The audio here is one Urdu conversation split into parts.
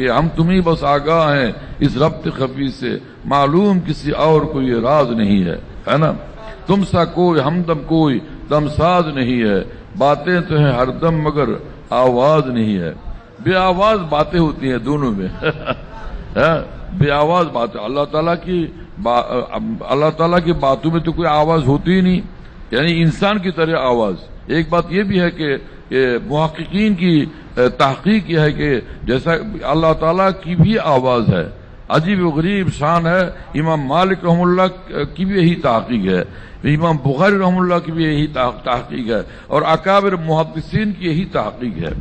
کہ ہم تمہیں بس آگاہ ہیں اس ربط خفی سے، معلوم کسی اور کو یہ راز نہیں ہے نا. تم سا کوئی ہمدم کوئی دم ساز نہیں ہے، باتیں تو ہیں ہر دم مگر آواز نہیں ہے. بے آواز باتیں ہوتی ہیں دونوں میں بے آواز باتیں. اللہ تعالیٰ کی باتوں میں تو کوئی آواز ہوتی ہی نہیں، یعنی انسان کی طرح آواز. ایک بات یہ بھی ہے کہ محققین کی تحقیق یہ ہے کہ جیسا اللہ تعالیٰ کی بھی آواز ہے، عجیب و غریب شان ہے. امام مالک رحم اللہ کی بھی یہی تحقیق ہے، امام بخاری رحم اللہ کی بھی یہی تحقیق ہے، اور اکابر محدثین کی یہی تحقیق ہے.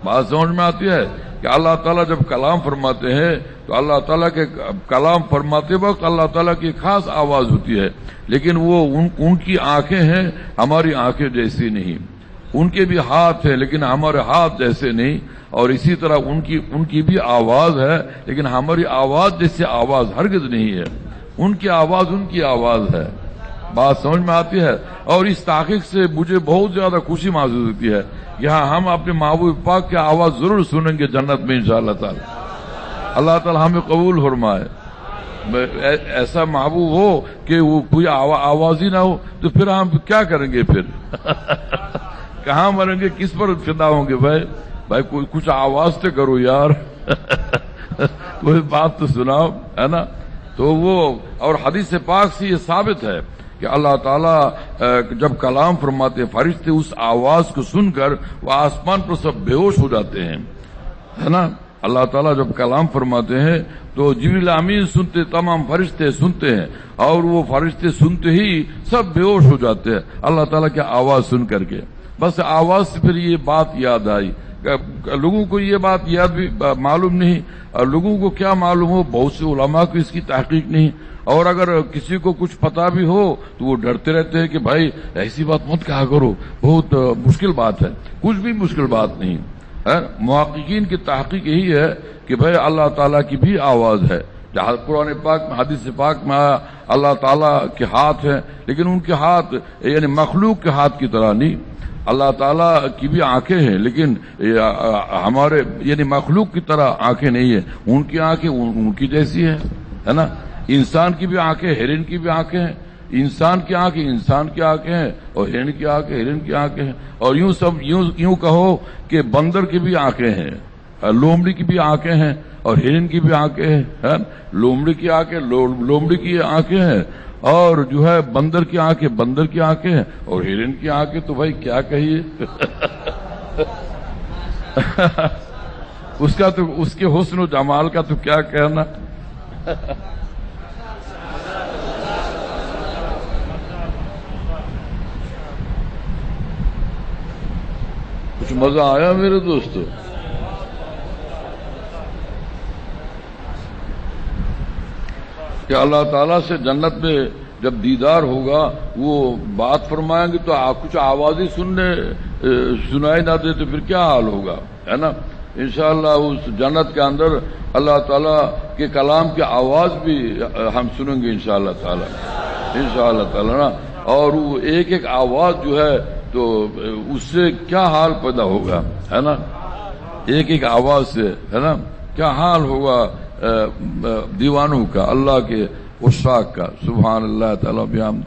بات سمجھ میں آتی ہے کہ اللہ تعالیٰ جب کلام فرماتے ہیں تو اللہ تعالیٰ کے کلام فرماتے وقت اللہ تعالیٰ کی خاص آواز ہوتی ہے، لیکن وہ ان کی آنکھیں ہیں ہماری آنکھیں جیسی نہیں، ان کے بھی ہاتھ ہیں لیکن ہمارے ہاتھ جیسے نہیں، اور اسی طرح ان کی بھی آواز ہے لیکن ہماری آواز جیسے آواز ہرگز نہیں ہے. ان کی آواز ہے. بات سمجھ میں آتی ہے. اور اس تحقیق سے مجھے بہت زیادہ خوشی محسوس ہوتی ہے. یہاں ہم اپنے محبوب پاک کی آواز ضرور سنیں گے جنت میں انشاءاللہ تعالی. اللہ تعالی ہمیں قبول فرمائے. ایسا محبوب ہو کہ وہ کوئی آواز ہی نہ ہو تو پھر ہم کیا کریں گے؟ پھر کہاں مریں گے؟ کس پر فدا ہوں گے؟ بھائی کچھ آواز تو کرو یار کوئی بات تو سناؤ، ہے نا. تو وہ اور حدیث پاک سے یہ ثابت ہے کہ اللہ تعالیٰ جب کلام فرماتے فرشتے اس آواز کو سن کر وہ آسمان پر سب بے ہوش ہو جاتے ہیں، ہے نا. اللہ تعالیٰ جب کلام فرماتے ہیں تو جبریل امین سنتے، تمام فرشتے سنتے ہیں، اور وہ فرشتے سنتے ہی سب بے ہوش ہو جاتے ہیں اللہ تعالیٰ کی آواز سن کر کے. بس آواز سے پھر یہ بات یاد آئی. لوگوں کو یہ بات یاد بھی معلوم نہیں، اور لوگوں کو کیا معلوم ہو، بہت سے علماء کو اس کی تحقیق نہیں، اور اگر کسی کو کچھ پتا بھی ہو تو وہ ڈرتے رہتے ہیں کہ بھائی ایسی بات مت کہا کرو، بہت مشکل بات ہے. کچھ بھی مشکل بات نہیں ہے. محققین کی تحقیق یہی ہے کہ بھائی اللہ تعالیٰ کی بھی آواز ہے. جہاں قرآن پاک میں حدیث پاک میں اللہ تعالیٰ کے ہاتھ ہیں، لیکن ان کے ہاتھ یعنی مخلوق کے ہاتھ کی طرح نہیں. اللہ تعالیٰ کی بھی آنکھیں ہیں لیکن ہمارے یعنی مخلوق کی طرح آنکھیں نہیں ہیں. ان کی آنکھیں ان کی جیسی ہے نا. انسان کی بھی آنکھیں، ہرن کی بھی آنکھیں ہیں. انسان کی آنکھیں انسان کی آنکھیں ہیں، اور ہرن کی آنکھیں ہرن کی آنکھیں ہیں. اور یوں کہو کہ بندر کی بھی آنکھیں ہیں، لومڑی کی بھی آنکھیں ہیں، اور ہرن کی بھی آنکھیں ہیں. لومڑی کی آنکھیں لومڑی کی آنکھیں ہیں، اور جو ہے بندر کی آنکھیں بندر کی آنکھیں ہیں، اور ہرن کی آنکھیں تو بھائی کیا کہیے اس کے حسن و جمال کا تو کیا کہنا. کچھ مزہ آیا میرے دوستو؟ کہ اللہ تعالیٰ سے جنت میں جب دیدار ہوگا وہ بات فرمائیں گے تو کچھ آوازیں سنائی نہ دے تو پھر کیا حال ہوگا، ہے نا. انشاءاللہ اس جنت کے اندر اللہ تعالیٰ کے کلام کی آواز بھی ہم سنیں گے انشاءاللہ تعالیٰ نا. اور وہ ایک آواز جو ہے تو اس سے کیا حال پیدا ہوگا، ہے نا. ایک آواز سے ہے نا کیا حال ہوگا دیوانوں کا، اللہ کے عشاق کا. سبحان اللہ تعالیٰ بیام